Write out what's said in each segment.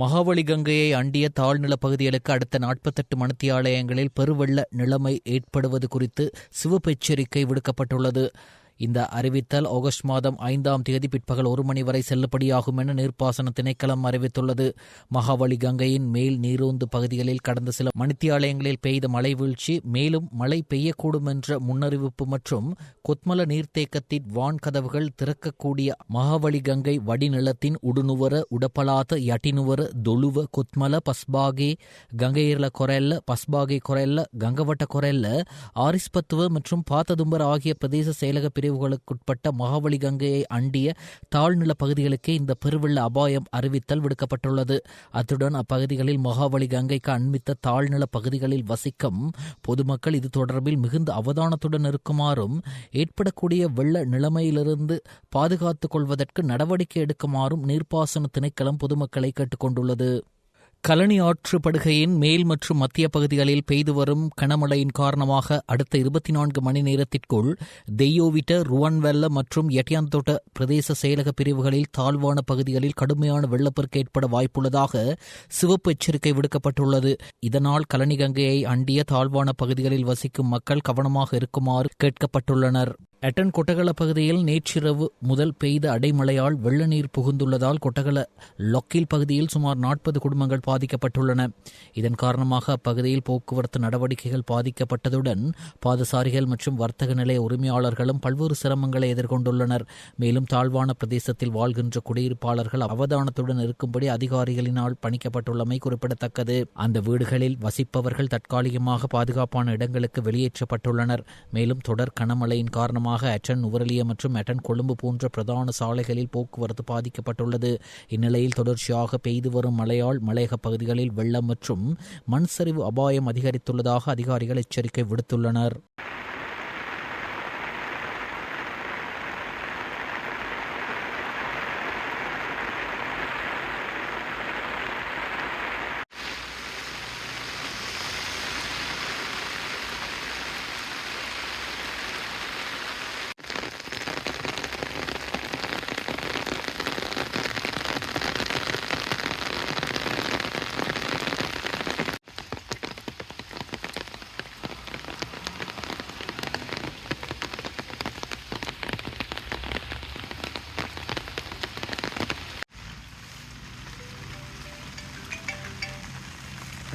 மகாவலி கங்கையை அண்டிய தாழ்நில பகுதிகளுக்கு அடுத்த 48 மணித்தியாலயங்களில் பெருவெள்ள நிலைமை ஏற்படுவது குறித்து சிவப்பு எச்சரிக்கை விடுக்கப்பட்டுள்ளது. இந்த அறிவித்தல் ஆகஸ்ட் மாதம் 5ஆம் தேதி பிற்பகல் 1 மணி வரை செல்லுபடியாகும் என நீர்ப்பாசன திணைக்களம் அறிவித்துள்ளது. மகாவலி கங்கையின் மேல் நீரூந்து பகுதிகளில் கடந்த சில மணித்தியாலயங்களில் பெய்த மழை வீழ்ச்சி, மேலும் மழை பெய்யக்கூடும் என்ற முன்னறிவிப்பு மற்றும் கொத்மல நீர்த்தேக்கத்தின் வான் கதவுகள் திறக்கக்கூடிய மகாவலி கங்கை வடிநிலத்தின் உடுநுவர, உடப்பலாத, யட்டினுவர, தொழுவ, கொத்மல, பஸ்பாகே, கங்கையிரல கொரெல்ல, பஸ்பாகே கொரெல்ல, கங்கவட்ட கொரெல்ல, ஆரிஸ்பத்துவ மற்றும் பாத்ததும்பர ஆகிய பிரதேச செயலக பிரிவுகளுக்குட்பட்ட மகாவலி கங்கையை அண்டிய தாழ்நில பகுதிகளுக்கே இந்த பெருவெள்ள அபாயம் அறிவித்தல் விடுக்கப்பட்டுள்ளது. அத்துடன் அப்பகுதிகளில் மகாவலி கங்கைக்கு அண்மித்த தாழ்நில பகுதிகளில் வசிக்கும் பொதுமக்கள் இது தொடர்பில் மிகுந்த அவதானத்துடன் இருக்குமாறும், ஏற்படக்கூடிய வெள்ள நிலைமையிலிருந்து பாதுகாத்துக் கொள்வதற்கு நடவடிக்கை எடுக்குமாறும் நீர்ப்பாசன திணைக்களம் பொதுமக்களை கேட்டுக்கொண்டுள்ளது. கலனி ஆற்று படுகையின் மேல் மற்றும் மத்திய பகுதிகளில் பெய்து வரும் கனமழையின் காரணமாக அடுத்த 24 மணி நேரத்திற்குள் தெய்யோவிட்ட, ருவன்வெல்ல மற்றும் எட்டியாந்தோட்ட பிரதேச செயலக பிரிவுகளில் தாழ்வான பகுதிகளில் கடுமையான வெள்ளப்பெருக்கு ஏற்பட வாய்ப்புள்ளதாக சிவப்பு எச்சரிக்கை விடுக்கப்பட்டுள்ளது. இதனால் கலனி கங்கையை அண்டிய தாழ்வான பகுதிகளில் வசிக்கும் மக்கள் கவனமாக இருக்குமாறு கேட்கப்பட்டுள்ளனர். எட்டன் கொட்டகல பகுதியில் நேற்றிரவு முதல் பெய்த அடைமழையால் வெள்ள நீர் புகுந்துள்ளதால் கொட்டகல லொக்கில் பகுதியில் சுமார் 40 குடும்பங்கள் பாதிக்கப்பட்டுள்ளன. இதன் காரணமாக அப்பகுதியில் போக்குவரத்து நடவடிக்கைகள் பாதிக்கப்பட்டதுடன் பாதசாரிகள் மற்றும் வர்த்தக நிலைய உரிமையாளர்களும் பல்வேறு சிரமங்களை எதிர்கொண்டுள்ளனர். மேலும் தாழ்வான பிரதேசத்தில் வாழ்கின்ற குடியிருப்பாளர்கள் அவதானத்துடன் இருக்கும்படி அதிகாரிகளினால் பணிக்கப்பட்டுள்ளமை குறிப்பிடத்தக்கது. அந்த வீடுகளில் வசிப்பவர்கள் தற்காலிகமாக பாதுகாப்பான இடங்களுக்கு வெளியேற்றப்பட்டுள்ளனர். மேலும் தொடர் கனமழையின் காரணமாக எட்டன், நுவரெலியா மற்றும் எட்டன், கொழும்பு போன்ற பிரதான சாலைகளில் போக்குவரத்து பாதிக்கப்பட்டுள்ளது. இந்நிலையில் தொடர்ச்சியாக பெய்து வரும் மழையால் மலையக பகுதிகளில் வெள்ளம் மற்றும் மண் சரிவு அபாயம் அதிகரித்துள்ளதாக அதிகாரிகள் எச்சரிக்கை விடுத்துள்ளனர்.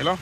Hello?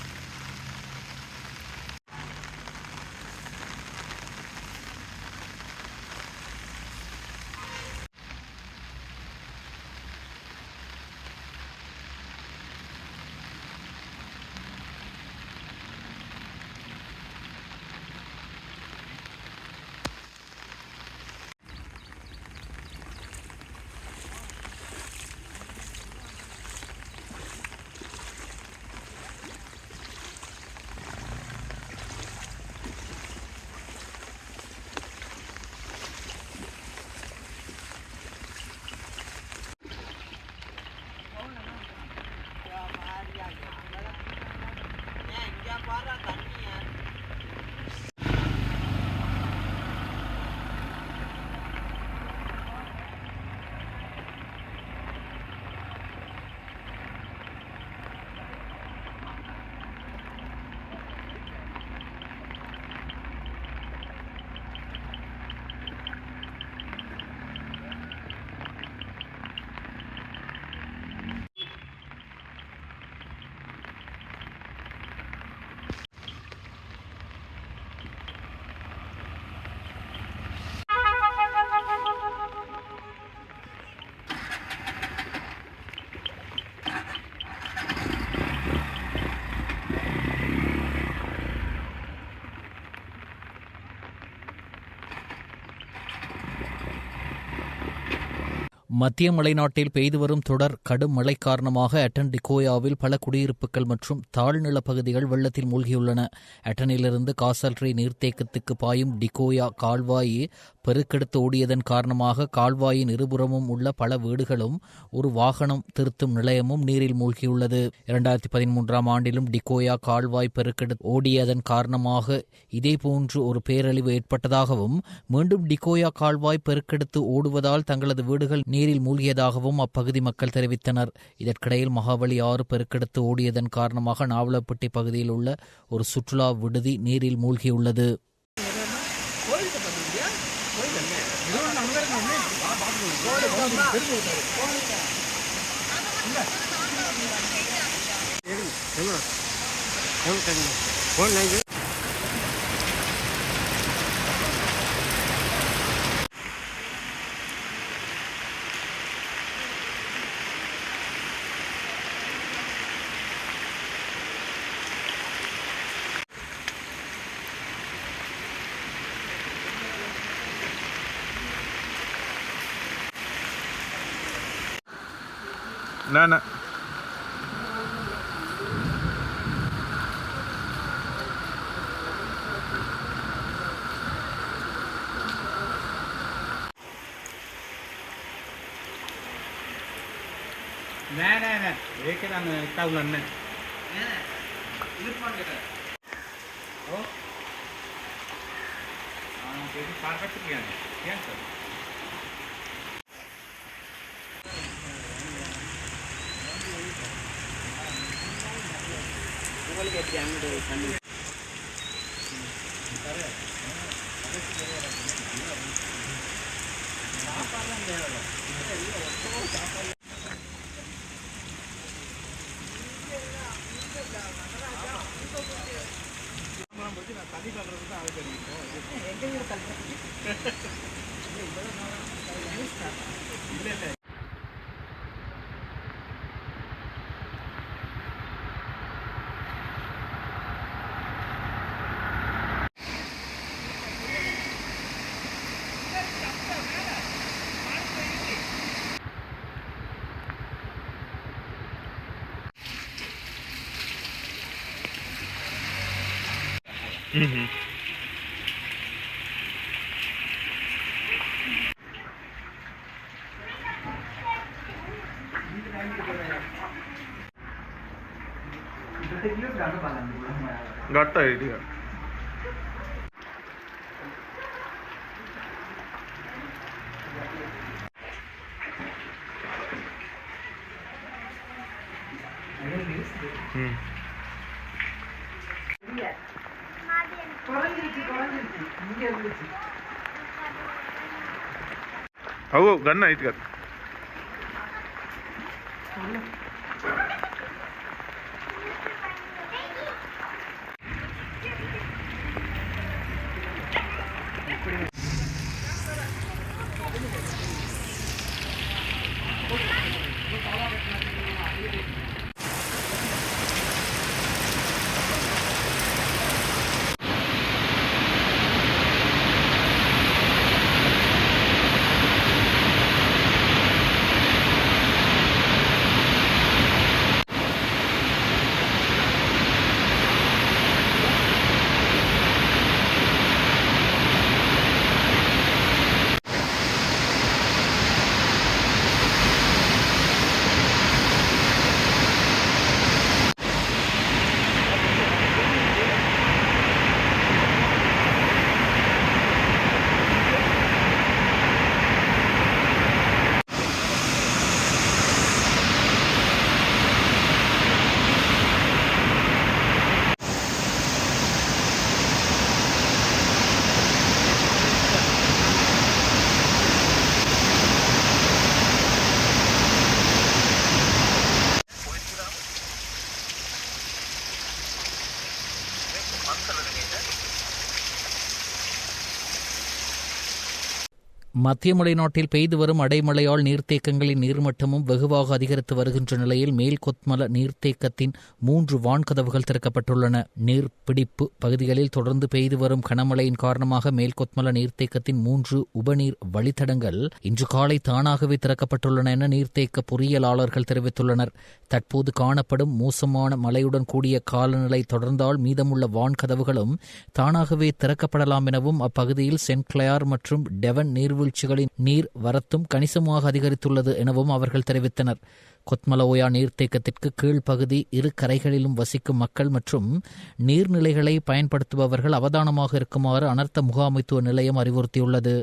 மத்திய மலைநாட்டில் பெய்து வரும் தொடர் கடும் மழை காரணமாக எட்டன், டிகோயாவில் பல குடியிருப்புகள் மற்றும் தாழ்நில பகுதிகள் வெள்ளத்தில் மூழ்கியுள்ளன. எட்டனிலிருந்து காசல்ரி நீர்த்தேக்கத்துக்கு பாயும் டிகோயா கால்வாயை பெருக்கெடுத்து ஓடியதன் காரணமாக கால்வாயின் இருபுறமும் உள்ள பல வீடுகளும் ஒரு வாகனம் திருத்தும் நிலையமும் நீரில் மூழ்கியுள்ளது. 2013ஆம் ஆண்டிலும் டிகோயா கால்வாய் பெருக்கெடுத்து ஓடியதன் காரணமாக இதேபோன்று ஒரு பேரழிவு ஏற்பட்டதாகவும், மீண்டும் டிகோயா கால்வாய் பெருக்கெடுத்து ஓடுவதால் தங்களது வீடுகள் நீரில் நீரில் மூழ்கியதாகவும் அப்பகுதி மக்கள் தெரிவித்தனர். இதற்கிடையில் மகாவலி ஆறு பெருக்கெடுத்து ஓடியதன் காரணமாக நாவலப்பட்டி பகுதியில் உள்ள ஒரு சுற்றுலா விடுதி நீரில் மூழ்கியுள்ளது. ना एक घट आइडिया अवो गन आयत कर மத்திய மலைநாட்டில் பெய்து வரும் அடைமழையால் நீர்த்தேக்கங்களின் நீர்மட்டமும் வெகுவாக அதிகரித்து வருகின்ற நிலையில் மேல் கொத்மல நீர்த்தேக்கத்தின் 3 வான்கதவுகள் திறக்கப்பட்டுள்ளன. நீர்பிடிப்பு பகுதிகளில் தொடர்ந்து பெய்து வரும் கனமழையின் காரணமாக மேல் கொத்மல நீர்த்தேக்கத்தின் 3 உபநீர் வழித்தடங்கள் இன்று காலை தானாகவே திறக்கப்பட்டுள்ளன என நீர்த்தேக்க பொறியியலாளர்கள் தெரிவித்துள்ளனர். தற்போது காணப்படும் மோசமான மழையுடன் கூடிய காலநிலை தொடர்ந்தால் மீதமுள்ள வான்கதவுகளும் தானாகவே திறக்கப்படலாம் எனவும் அப்பகுதியில் சென்ட் கிளயார் மற்றும் டெவன் நீர்வீழ்ச்சிகளின் நீர் வரத்தும் கணிசமாக அதிகரித்துள்ளது எனவும் அவர்கள் தெரிவித்தனர். கொத்மலோயா நீர்த்தேக்கத்திற்கு கீழ்ப்பகுதி இரு கரைகளிலும் வசிக்கும் மக்கள் மற்றும் நீர்நிலைகளை பயன்படுத்துபவர்கள் அவதானமாக இருக்குமாறு அனர்த்த முகாமைத்துவ நிலையம் அறிவுறுத்தியுள்ளது.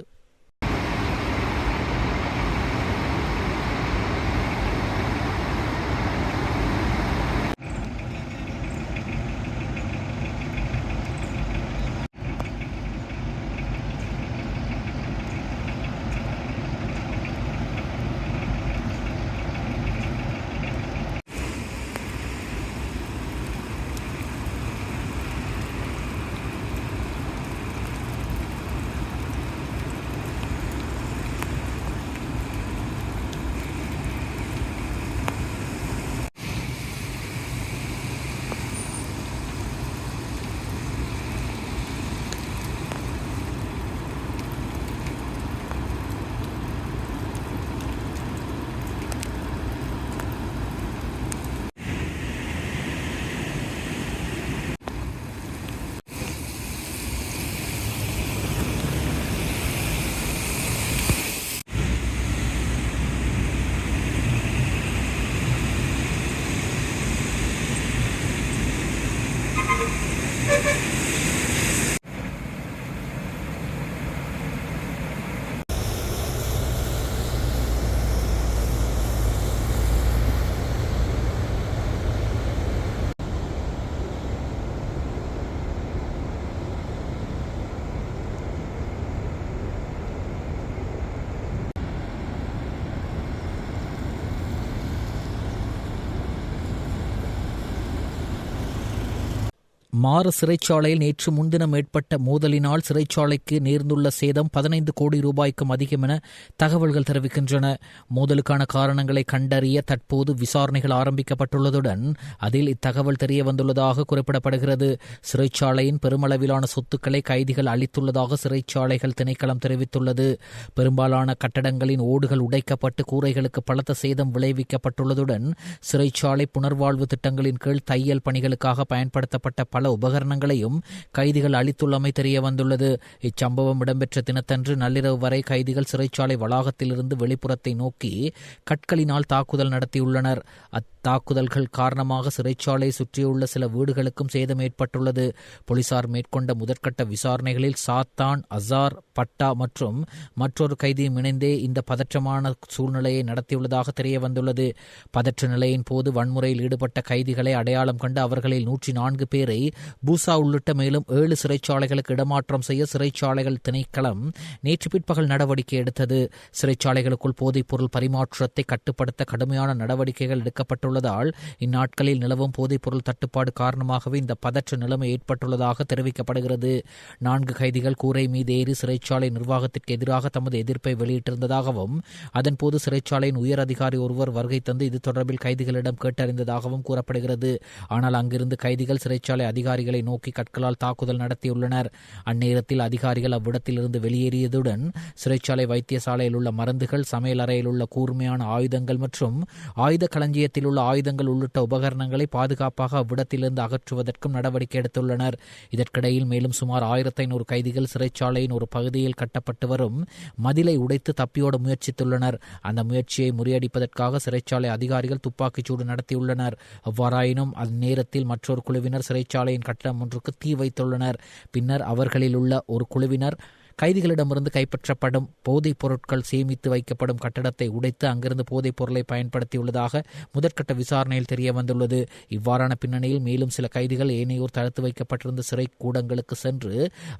மார சிறைச்சாலையில் நேற்று முன்தினம் ஏற்பட்ட மோதலினால் சிறைச்சாலைக்கு நேர்ந்துள்ள சேதம் 15 கோடி ரூபாய்க்கும் அதிகம் என தகவல்கள் தெரிவிக்கின்றன. மோதலுக்கான காரணங்களை கண்டறிய தற்போது விசாரணைகள் ஆரம்பிக்கப்பட்டுள்ளதுடன் அதில் இத்தகவல் தெரிய வந்துள்ளதாக குறிப்பிடப்படுகிறது. சிறைச்சாலையின் பெருமளவிலான சொத்துக்களை கைதிகள் அளித்துள்ளதாக சிறைச்சாலைகள் திணைக்களம் தெரிவித்துள்ளது. பெரும்பாலான கட்டடங்களின் ஓடுகள் உடைக்கப்பட்டு கூரைகளுக்கு பலத்த சேதம் விளைவிக்கப்பட்டுள்ளதுடன் சிறைச்சாலை புனர்வாழ்வு திட்டங்களின் கீழ் தையல் பணிகளுக்காக பயன்படுத்தப்பட்ட பல உபகரணங்களையும் கைதிகள் அளித்துள்ளமை தெரிய வந்துள்ளது. இச்சம்பவம் இடம்பெற்ற தினத்தன்று நள்ளிரவு வரை கைதிகள் சிறைச்சாலை வளாகத்திலிருந்து வெளிப்புறத்தை நோக்கி கற்களினால் தாக்குதல் நடத்தியுள்ளனர். அத்தாக்குதல்கள் காரணமாக சிறைச்சாலை சுற்றியுள்ள சில வீடுகளுக்கும் சேதம் ஏற்பட்டுள்ளது. போலீசார் மேற்கொண்ட முதற்கட்ட விசாரணைகளில் சாத்தான், அசார், பட்டா மற்றும் மற்றொரு கைதியும் இணைந்தே இந்த பதற்றமான சூழ்நிலையை நடத்தியுள்ளதாக தெரிய வந்துள்ளது. பதற்ற நிலையின் போது வன்முறையில் ஈடுபட்ட கைதிகளை அடையாளம் கண்டு அவர்களில் 104 பேரை பூசா உள்ளிட்ட மேலும் 7 சிறைச்சாலைகளுக்கு இடமாற்றம் செய்ய சிறைச்சாலைகள் திணைக்களம் நேற்று பிற்பகல் நடவடிக்கை எடுத்தது. சிறைச்சாலைகளுக்குள் போதைப் பொருள் பரிமாற்றத்தை கட்டுப்படுத்த கடுமையான நடவடிக்கைகள் எடுக்கப்பட்டுள்ளதால் இந்நாட்களில் நிலவும் போதைப் பொருள் தட்டுப்பாடு காரணமாகவே இந்த பதற்ற நிலைமை ஏற்பட்டுள்ளதாக தெரிவிக்கப்படுகிறது. 4 கைதிகள் கூரை மீது ஏறி சிறைச்சாலை நிர்வாகத்திற்கு எதிராக தமது எதிர்ப்பை வெளியிட்டிருந்ததாகவும் அதன்போது சிறைச்சாலையின் உயர் அதிகாரி ஒருவர் வருகை தந்து இது தொடர்பில் கைதிகளிடம் கேட்டறிந்ததாகவும் கூறப்படுகிறது. ஆனால் அங்கிருந்து கைதிகள் சிறைச்சாலை அதிகாரிகளை நோக்கி கற்களால் தாக்குதல் நடத்தியுள்ளனர். அந்நேரத்தில் அதிகாரிகள் அவ்விடத்திலிருந்து வெளியேறியதுடன் சிறைச்சாலை வைத்தியசாலையில் உள்ள மருந்துகள், சமையல் அறையில் உள்ள கூர்மையான ஆயுதங்கள் மற்றும் ஆயுத களஞ்சியத்தில் உள்ள ஆயுதங்கள் உள்ளிட்ட உபகரணங்களை பாதுகாப்பாக அவ்விடத்திலிருந்து அகற்றுவதற்கும் நடவடிக்கை எடுத்துள்ளனர். இதற்கிடையில் மேலும் சுமார் 1500 கைதிகள் சிறைச்சாலையின் ஒரு பகுதியில் கட்டப்பட்டு வரும் மதிலை உடைத்து தப்பியோட முயற்சித்துள்ளனர். அந்த முயற்சியை முறியடிப்பதற்காக சிறைச்சாலை அதிகாரிகள் துப்பாக்கிச்சூடு நடத்தியுள்ளனர். அவ்வாறாயினும் அந்நேரத்தில் மற்றொரு குழுவினர் சிறைச்சாலையின் கட்டடம் ஒன்றுக்கு தீ வைத்துள்ளனர். பின்னர் அவர்களில் உள்ள ஒரு குழுவினர் கைதிகளிடமிருந்து கைப்பற்றப்படும் போதைப் பொருட்கள் சேமித்து வைக்கப்படும் கட்டடத்தை உடைத்து அங்கிருந்து போதைப் பொருளை பயன்படுத்தியுள்ளதாக முதற்கட்ட விசாரணையில் தெரிய வந்துள்ளது. இவ்வாறான பின்னணியில் மேலும் சில கைதிகள் ஏனையோர் தடுத்து வைக்கப்பட்டிருந்த சிறை கூடங்களுக்கு சென்று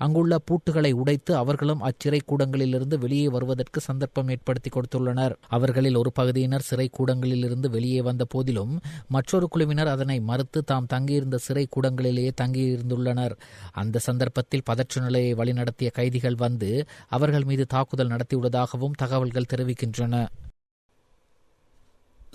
அங்குள்ள பூட்டுகளை உடைத்து அவர்களும் அச்சிறை கூடங்களிலிருந்து வெளியே வருவதற்கு சந்தர்ப்பம் ஏற்படுத்தி கொடுத்துள்ளனர். அவர்களில் ஒரு பகுதியினர் சிறை கூடங்களிலிருந்து வெளியே வந்த போதிலும் மற்றொரு குழுவினர் அதனை மறுத்து தாம் தங்கியிருந்த சிறை கூடங்களிலேயே தங்கியிருந்துள்ளனர். அந்த சந்தர்ப்பத்தில் பதற்ற நிலையை வழிநடத்திய கைதிகள் வந்து அவர்கள் மீது தாக்குதல் நடத்தியுள்ளதாகவும் தகவல்கள் தெரிவிக்கின்றன.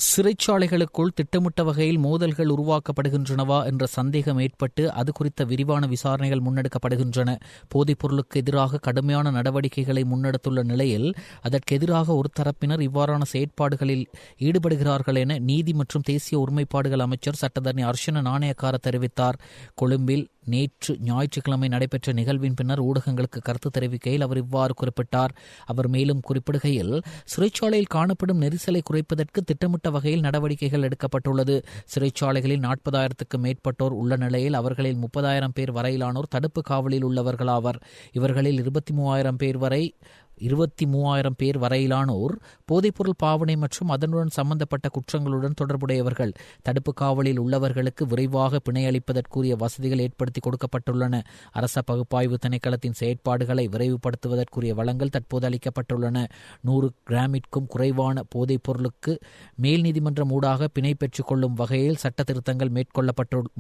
சிறைச்சாலைகளுக்குள் திட்டமிட்ட வகையில் மோதல்கள் உருவாக்கப்படுகின்றனவா என்ற சந்தேகம் ஏற்பட்டு அது குறித்த விரிவான விசாரணைகள் முன்னெடுக்கப்படுகின்றன. போதைப் பொருளுக்கு எதிராக கடுமையான நடவடிக்கைகளை முன்னெடுத்துள்ள நிலையில் அதற்கு எதிராக ஒரு தரப்பினர் இவ்வாறான செயற்பாடுகளில் ஈடுபடுகிறார்கள் என நீதி மற்றும் தேசிய ஒருமைப்பாடுகள் அமைச்சர் சட்டத்தரணி அர்ஷன நாணயக்கார தெரிவித்தார். கொழும்பில் நேற்று ஞாயிற்றுக்கிழமை நடைபெற்ற நிகழ்வின் பின்னர் ஊடகங்களுக்கு கருத்து தெரிவிக்கையில் அவர் இவ்வாறு குறிப்பிட்டார். அவர் மேலும் குறிப்பிடுகையில் சிறைச்சாலையில் காணப்படும் நெரிசலை குறைப்பதற்கு திட்டமிட்ட வகையில் நடவடிக்கைகள் எடுக்கப்பட்டுள்ளது. சிறைச்சாலைகளில் 40,000க்கும் மேற்பட்டோர் உள்ள நிலையில் அவர்களில் 30,000 பேர் வரையிலானோர் தடுப்பு காவலில் உள்ளவர்களாவர். இவர்களில் 23,000 பேர் வரையிலானோர் போதைப்பொருள் பாவனை மற்றும் அதனுடன் சம்பந்தப்பட்ட குற்றங்களுடன் தொடர்புடையவர்கள். தடுப்பு காவலில் உள்ளவர்களுக்கு விரைவாக பிணையளிப்பதற்குரிய வசதிகள் ஏற்படுத்தி கொடுக்கப்பட்டுள்ளன. அரச பகுப்பாய்வு திணைக்களத்தின் செயற்பாடுகளை விரைவுபடுத்துவதற்குரிய வளங்கள் தற்போது அளிக்கப்பட்டுள்ளன. 100 கிராமிற்கும் குறைவான போதைப் பொருளுக்கு மேல் நீதிமன்றம் ஊடாக பிணை பெற்றுக் கொள்ளும் வகையில் சட்ட திருத்தங்கள்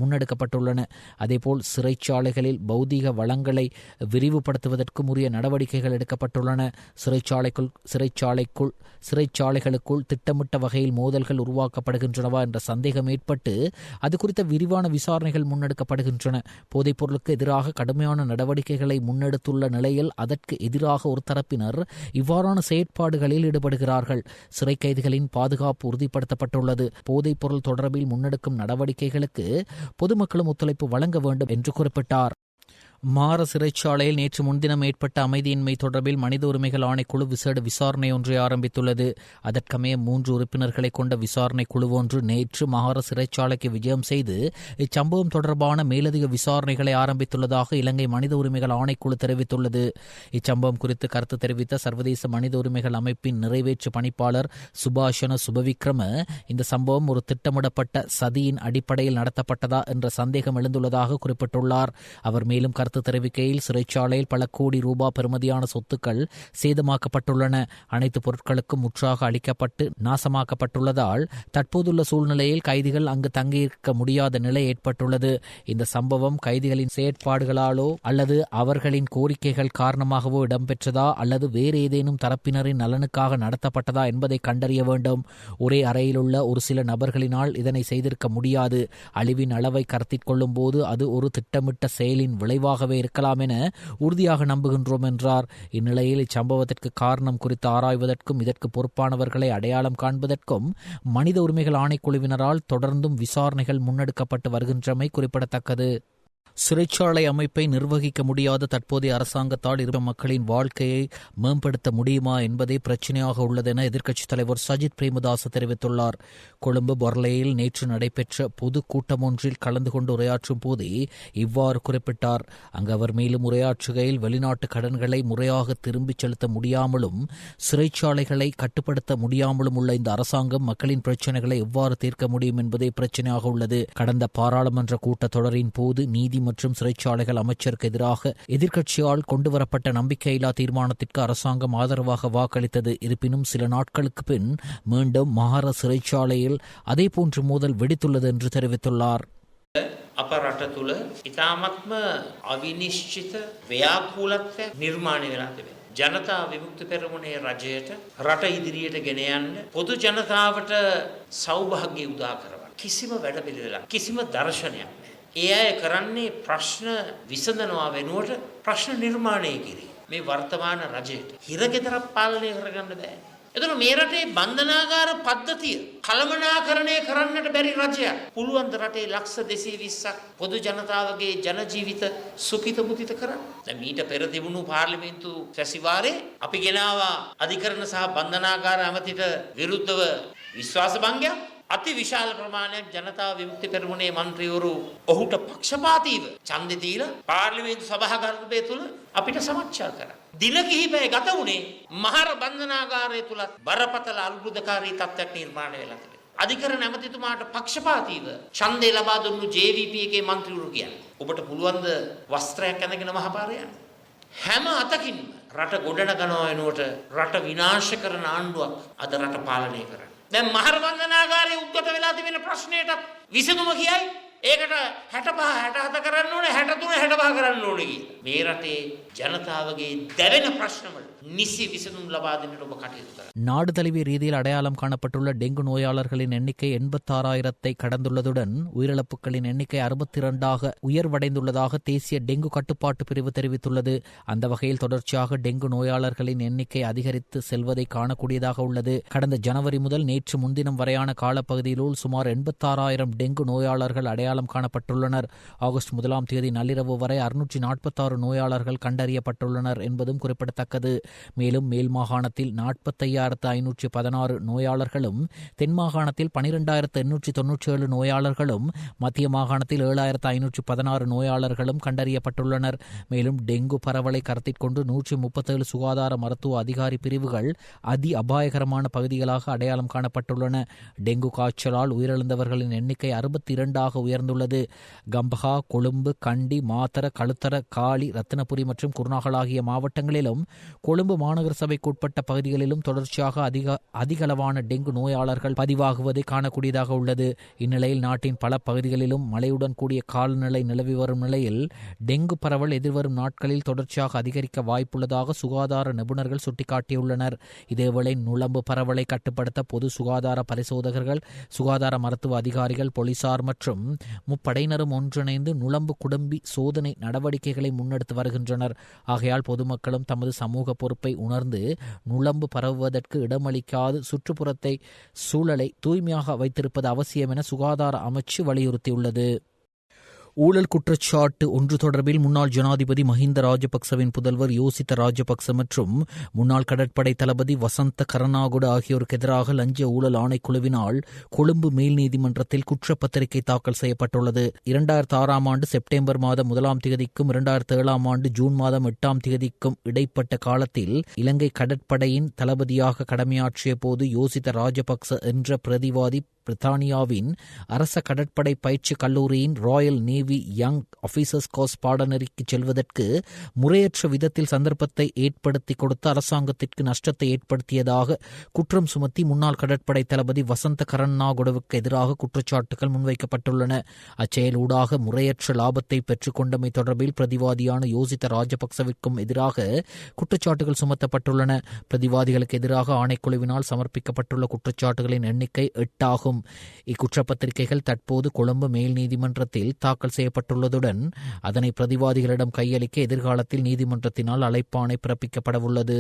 முன்னெடுக்கப்பட்டுள்ளன. அதேபோல் சிறைச்சாலைகளில் பௌதீக வளங்களை விரிவுபடுத்துவதற்கும் உரிய நடவடிக்கைகள் எடுக்கப்பட்டுள்ளன. சிறைச்சாலைகளுக்குள் திட்டமிட்ட வகையில் மோதல்கள் உருவாக்கப்படுகின்றனவா என்ற சந்தேகம் ஏற்பட்டு அது குறித்த விரிவான விசாரணைகள் முன்னெடுக்கப்படுகின்றன. போதைப் பொருளுக்கு எதிராக கடுமையான நடவடிக்கைகளை முன்னெடுத்துள்ள நிலையில் அதற்கு எதிராக ஒரு தரப்பினர் இவ்வாறான செயற்பாடுகளில் ஈடுபடுகிறார்கள். சிறை கைதிகளின் பாதுகாப்பு உறுதிப்படுத்தப்பட்டுள்ளது. போதைப் பொருள் தொடர்பில் முன்னெடுக்கும் நடவடிக்கைகளுக்கு பொதுமக்களும் ஒத்துழைப்பு வழங்க வேண்டும் என்று குறிப்பிட்டார். மார சிறைச்சாலையில் நேற்று முன்தினம் ஏற்பட்ட அமைதியின்மை தொடர்பில் மனித உரிமைகள் ஆணைக்குழு விசேட விசாரணை ஒன்றை ஆரம்பித்துள்ளது. அதற்கமைய 3 உறுப்பினர்களை கொண்ட விசாரணை குழு ஒன்று நேற்று மார சிறைச்சாலைக்கு விஜயம் செய்து இச்சம்பவம் தொடர்பான மேலதிக விசாரணைகளை ஆரம்பித்துள்ளதாக இலங்கை மனித உரிமைகள் ஆணைக்குழு தெரிவித்துள்ளது. இச்சம்பவம் குறித்து கருத்து தெரிவித்த சர்வதேச மனித உரிமைகள் அமைப்பின் நிறைவேற்று பணிப்பாளர் சுபாஷன சுபவிக்ரம இந்த சம்பவம் ஒரு திட்டமிடப்பட்ட சதியின் அடிப்படையில் நடத்தப்பட்டதா என்ற சந்தேகம் எழுந்துள்ளதாக குறிப்பிட்டுள்ளார். அவர் மேலும் கருத்து தெரிவிக்கையில் சிறைச்சாலையில் பல கோடி ரூபாய் பெறுமதியான சொத்துக்கள் சேதமாக்கப்பட்டுள்ளன. அனைத்து பொருட்களுக்கும் முற்றாக அளிக்கப்பட்டு நாசமாக்கப்பட்டுள்ளதால் தற்போதுள்ள சூழ்நிலையில் கைதிகள் அங்கு தங்கியிருக்க முடியாத நிலை ஏற்பட்டுள்ளது. இந்த சம்பவம் கைதிகளின் செயற்பாடுகளாலோ அல்லது அவர்களின் கோரிக்கைகள் காரணமாகவோ இடம்பெற்றதா அல்லது வேறு ஏதேனும் தரப்பினரின் நலனுக்காக நடத்தப்பட்டதா என்பதை கண்டறிய வேண்டும். ஒரே அறையிலுள்ள ஒரு சில நபர்களினால் இதனை செய்திருக்க முடியாது. அழிவின் அளவை கருத்தில் கொள்ளும் போது அது ஒரு திட்டமிட்ட செயலின் விளைவாகவே இருக்கலாம் என உறுதியாக நம்புகின்றோம் என்றார். இந்நிலையில் இச்சம்பவத்திற்கு காரணம் குறித்து ஆராய்வதற்கும் இதற்கு பொறுப்பானவர்களை அடையாளம் காண்பதற்கும் மனித உரிமைகள் ஆணைக்குழுவினரால் தொடர்ந்தும் விசாரணைகள் முன்னெடுக்கப்பட்டு வருகின்றமை குறிப்பிடத்தக்கது. சிறைச்சாலை அமைப்பை நிர்வகிக்க முடியாத தற்போதைய அரசாங்கத்தால் இருந்த மக்களின் வாழ்க்கையை மேம்படுத்த முடியுமா என்பதே பிரச்சினையாக உள்ளது என எதிர்க்கட்சித் தலைவர் சஜித் பிரேமதாச தெரிவித்துள்ளார். கொழும்பு பொர்லேயில் நேற்று நடைபெற்ற பொது கூட்டம் ஒன்றில் கலந்து கொண்டு உரையாற்றும் போதே இவ்வாறு குறிப்பிட்டார். அங்கு அவர் மேலும் உரையாற்றுகையில் வெளிநாட்டு கடன்களை முறையாக திரும்பிச் செலுத்த முடியாமலும் சிறைச்சாலைகளை கட்டுப்படுத்த முடியாமலும் உள்ள இந்த அரசாங்கம் மக்களின் பிரச்சினைகளை எவ்வாறு தீர்க்க முடியும் என்பதே பிரச்சினையாக உள்ளது. கடந்த பாராளுமன்ற கூட்டத்தொடரின் போது நீதி மற்றும் சிறைச்சாலைகள் அமைச்சருக்கு எதிராக எதிர்க்கட்சியால் கொண்டுவரப்பட்ட நம்பிக்கையில்லா தீர்மானத்திற்கு அரசாங்கம் ஆதரவாக வாக்களித்தது. இருப்பினும் சில நாட்களுக்கு பின் மீண்டும் மகார சிறைச்சாலையில் அதேபோன்று மோதல் வெடித்துள்ளது என்று தெரிவித்துள்ளார். අප රට තුළ ඉතාමත්ම අවිනිශ්චිත ව්‍යාකූලත්වය නිර්මාණය වෙලා තිබෙනවා. ජනතා විමුක්ති පෙරමුණේ රජයට රට ඉදිරියට ගෙන යන්න පොදු ජනතාවට සෞභාග්‍ය උදා කරවන්න කිසිම වැඩපිළිවෙලක් කිසිම දර්ශනයක් නැහැ. ඒ අය කරන්නේ ප්‍රශ්න විසඳනවා වෙනුවට ප්‍රශ්න නිර්මාණය කිරීම. මේ වර්තමාන රජයට හිරගෙදරක් පාලනය කරගන්න බෑ. එතකොට මේ රටේ බන්ධනාගාර පද්ධතිය කළමනාකරණය කරන්නට බැරි රජයක්. පුළුවන් ද රටේ ලක්ෂ 220ක් පොදු ජනතාවගේ ජන ජීවිත සුඛිත මුදිත කරන්න. දැන් මීට පෙර තිබුණු පාර්ලිමේන්තු සැසිවාරේ අපි ගෙනාවා අධිකරණ සහ බන්ධනාගාර ඇමතිට විරුද්ධව විශ්වාස භංගයක්. අති විශාල ප්‍රමාණයක් ජනතා විමුක්ති පෙරමුණේ මන්ත්‍රීවරු ඔහුට පක්ෂපාතීව ඡන්දෙ දීලා පාර්ලිමේන්තු සභාගර්භය තුල අපිට සමච්චා කරා. දින කිහිපය ගත වුණේ මහර බන්ධනාගාරය තුලත් බරපතල අර්බුදකාරී තත්ත්වයක් නිර්මාණය වෙලා තිබෙනවා. අධිකරණ ඇමතිතුමාට පක්ෂපාතීව ඡන්දය ලබා දුන්නු JVP එකේ මන්ත්‍රීවරු කියන්නේ ඔබට පුළුවන් ද වස්ත්‍රයක් ඇඳගෙන මහපාරේ යන්න? හැම අතකින්ම රට ගොඩනගනවා වෙනුවට රට විනාශ කරන ආණ්ඩුවක් අද රට පාලනය කරන්නේ. දැන් මහර බන්ධනාගාරයේ උද්ගත වෙලා තිබෙන ප්‍රශ්නයටත් විසඳුම කියයි ඒකට 65 67 කරන්න ඕනේ 63 65 කරන්න ඕනේ කියලා. මේ රටේ ජනතාවගේ දැවෙන ප්‍රශ්නවල නිසි විසඳුම් ලබා දෙන්නට ඔබ කටයුතු කරන්න. நாடு தழுவிய ரீதியில் அடையாளம் காணப்பட்டுள்ள டெங்கு நோயாளர்களின் எண்ணிக்கை 86,000 கடந்துள்ளதுடன் உயிரிழப்புகளின் எண்ணிக்கை 62ஆக உயர்வடைந்துள்ளதாக தேசிய டெங்கு கட்டுப்பாட்டு பிரிவு தெரிவித்துள்ளது. அந்த வகையில் தொடர்ச்சியாக டெங்கு நோயாளர்களின் எண்ணிக்கை அதிகரித்து செல்வதை காணக்கூடியதாக உள்ளது. கடந்த ஜனவரி முதல் நேற்று முன்தினம் வரையான காலப்பகுதியிலுள் சுமார் 86,000 டெங்கு நோயாளர்கள் அடையாளம் காணப்பட்டுள்ளனர். ஆகஸ்ட் 1ஆம் தேதி நள்ளிரவு வரை 646 நோயாளர்கள் கண்டறியப்பட்டுள்ளனர் என்பதும் குறிப்பிடத்தக்கது. மேலும் மேல் மாகாணத்தில் 45,516 நோயாளர்களும், தென் மாகாணத்தில் 12,897 நோயாளர்களும், மத்திய மாகாணத்தில் 7,516 நோயாளர்களும் கண்டறியப்பட்டுள்ளனர். மேலும் டெங்கு பரவலை கருத்தில் கொண்டு 137 சுகாதார மருத்துவ அதிகாரி பிரிவுகள் அதி அபாயகரமான பகுதிகளாக அடையாளம் காணப்பட்டுள்ளன. டெங்கு காய்ச்சலால் உயிரிழந்தவர்களின் எண்ணிக்கை 62ஆக உயர்ந்துள்ளது. கம்பஹா, கொழும்பு, கண்டி, மாத்தர, களுத்தர, காலி, ரத்தினபுரி மற்றும் குருநாகல் ஆகிய மாவட்டங்களிலும் கொழும்பு மாநகர சபைக்கு உட்பட்ட பகுதிகளிலும் தொடர்ச்சியாக அதிகளவான டெங்கு நோயாளர்கள் பதிவாகுவதை காணக்கூடியதாக உள்ளது. இந்நிலையில் நாட்டின் பல பகுதிகளிலும் மழையுடன் கூடிய காலநிலை நிலவி வரும் நிலையில் டெங்கு பரவல் எதிர்வரும் நாட்களில் தொடர்ச்சியாக அதிகரிக்க வாய்ப்புள்ளதாக சுகாதார நிபுணர்கள் சுட்டிக்காட்டியுள்ளனர். இதேவேளை நுளம்பு பரவலை கட்டுப்படுத்த பொது சுகாதார பரிசோதகர்கள், சுகாதார மருத்துவ அதிகாரிகள், போலீசார் மற்றும் முப்படையினரும் ஒன்றிணைந்து நுளம்பு குடம்பி சோதனை நடவடிக்கைகளை முன்னெடுத்து வருகின்றனர். ஆகையால் பொதுமக்களும் தமது சமூக பொறுப்பை உணர்ந்து நுளம்பு பரவுவதற்கு இடமளிக்காது சுற்றுப்புறத்தை சூழலை தூய்மையாக வைத்திருப்பது அவசியம் என சுகாதார அமைச்சு வலியுறுத்தியுள்ளது. ஊழல் குற்றச்சாட்டு ஒன்று தொடர்பில் முன்னாள் ஜனாதிபதி மஹிந்த ராஜபக்சவின் புதல்வர் யோசித்த ராஜபக்ச மற்றும் முன்னாள் கடற்படை தளபதி வசந்த கரநாகுட ஆகியோருக்கு எதிராக லஞ்ச ஊழல் ஆணைக்குழுவினால் கொழும்பு மேல் நீதிமன்றத்தில் குற்றப்பத்திரிகை தாக்கல் செய்யப்பட்டுள்ளது. 2006ஆம் ஆண்டு செப்டம்பர் மாதம் 1ஆம் தேதிக்கும் 2007ஆம் ஆண்டு ஜூன் மாதம் 8ஆம் தேதிக்கும் இடைப்பட்ட காலத்தில் இலங்கை கடற்படையின் தளபதியாக கடமையாற்றிய போது யோசித்த ராஜபக்ச என்ற பிரதிவாதி பிரித்தானியாவின் அரச கடற்படை பயிற்சி கல்லூரியின் Royal navy young officers course பாடநெறிக்கு செல்வதற்கு முறையற்ற விதத்தில் சந்தர்ப்பத்தை ஏற்படுத்தி கொடுத்து அரசாங்கத்திற்கு நஷ்டத்தை ஏற்படுத்தியதாக குற்றம் சுமத்தி முன்னாள் கடற்படை தளபதி வசந்த கரன்னாகுடவுக்கு எதிராக குற்றச்சாட்டுகள் முன்வைக்கப்பட்டுள்ளன. அச்செயலூடாக முறையற்ற லாபத்தை பெற்றுக் கொண்டமை தொடர்பில் பிரதிவாதியான யோசித்த ராஜபக்சவிற்கும் எதிராக குற்றச்சாட்டுகள் சுமத்தப்பட்டுள்ளன. பிரதிவாதிகளுக்கு எதிராக ஆணைக்குழுவினால் சமர்ப்பிக்கப்பட்டுள்ள குற்றச்சாட்டுகளின் எண்ணிக்கை 8 ஆகும். இக்குற்றப்பத்திரிகைகள் தற்போது கொழும்பு மேல் நீதிமன்றத்தில் தாக்கல் செய்யப்பட்டுள்ளதுடன் அதனை பிரதிவாதிகளிடம் கையளிக்க எதிர்காலத்தில் நீதிமன்றத்தினால் அழைப்பாணை பிறப்பிக்கப்படவுள்ளது.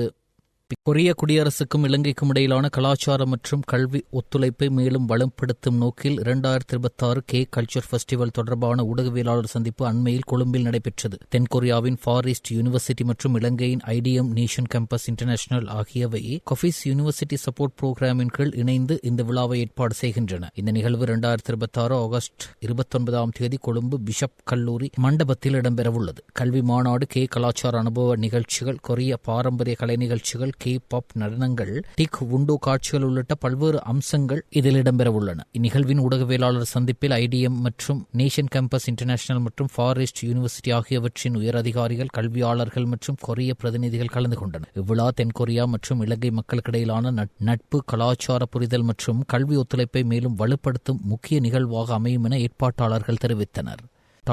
கொரிய குடியரசுக்கும் இலங்கைக்கும் இடையிலான கலாச்சார மற்றும் கல்வி ஒத்துழைப்பை மேலும் வலுப்படுத்தும் நோக்கில் 2026 கே கல்ச்சர் ஃபெஸ்டிவல் தொடர்பான ஊடகவியலாளர் சந்திப்பு அண்மையில் கொழும்பில் நடைபெற்றது. தென்கொரியாவின் ஃபார் ஈஸ்ட் யூனிவர்சிட்டி மற்றும் இலங்கையின் IDM நேஷன் கேம்பஸ் இன்டர்நேஷனல் ஆகியவை கொஃபிஸ் யூனிவர்சிட்டி சப்போர்ட் புரோகிராமின் கீழ் இணைந்து இந்த விழாவை ஏற்பாடு செய்கின்றன. இந்த நிகழ்வு 2026 ஆகஸ்ட் 29 கொழும்பு பிஷப் கல்லூரி மண்டபத்தில் இடம்பெறவுள்ளது. கல்வி மாநாடு, கே கலாச்சார அனுபவ நிகழ்ச்சிகள், கொரிய பாரம்பரிய கலை நிகழ்ச்சிகள், K-pop நடனங்கள், டிக் உண்டோ காட்சிகள் உள்ளிட்ட பல்வேறு அம்சங்கள் இதில் இடம்பெறவுள்ளன. இந்நிகழ்வின் ஊடகவியலாளர் சந்திப்பில் IDM மற்றும் நேஷன் கேம்பஸ் இன்டர்நேஷனல் மற்றும் ஃபார் ஈஸ்ட் யூனிவர்சிட்டி ஆகியவற்றின் உயரதிகாரிகள், கல்வியாளர்கள் மற்றும் கொரிய பிரதிநிதிகள் கலந்து கொண்டனர். இவ்விழா தென்கொரியா மற்றும் இலங்கை மக்களுக்கிடையிலான நட்பு, கலாச்சார புரிதல் மற்றும் கல்வி ஒத்துழைப்பை மேலும் வலுப்படுத்தும் முக்கிய நிகழ்வாக அமையும் என ஏற்பாட்டாளர்கள் தெரிவித்தனர்.